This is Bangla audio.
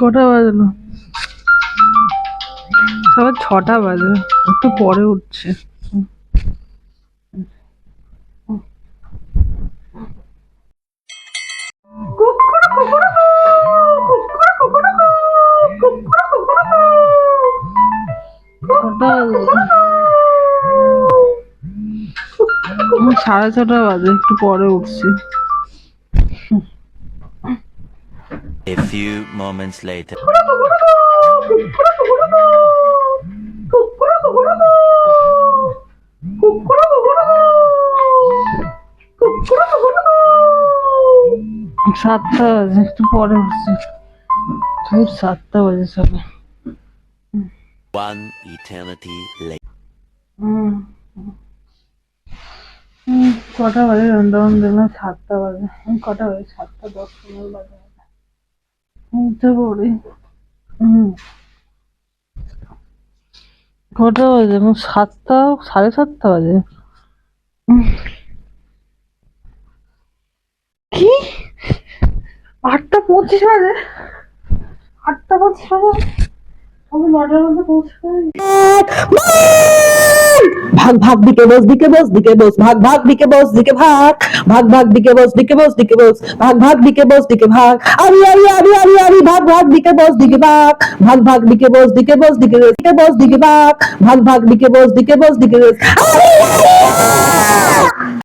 কটা বাজলো? সবার 6টা বাজে, একটু পরে উঠছে। কটা বাজে? 6:30 বাজে, একটু পরে উঠছি। A few moments later. সাতটা বাজে, একটু পরে উঠছি। 7টা বাজে সবে। One eternity later. কটা বাজে? রন্ধন দিলাম 7টা বাজে। কটা বাজে? 7:10 বাজে। উঠতে পড়ি। কটা বাজে? 7টা, 7:30 বাজে। কি? 8:25 বাজে? 8:25 বাজে? আমি 9টার মধ্যে পৌঁছতে পারি? ভাগ ভাগ দিকে বস দিকে বস দিকে বস ভাগ ভাগ দিকে বস দিকে ভাগ ভাগ ভাগ দিকে বস দিকে বস দিকে বস ভাগ ভাগ দিকে বস দিকে ভাগ আরি আরি আরি আরি আরি ভাগ ভাগ দিকে বস দিকে ভাগ ভাগ ভাগ দিকে বস দিকে বস দিকে বস দিকে ভাগ ভাগ ভাগ দিকে বস দিকে বস দিকে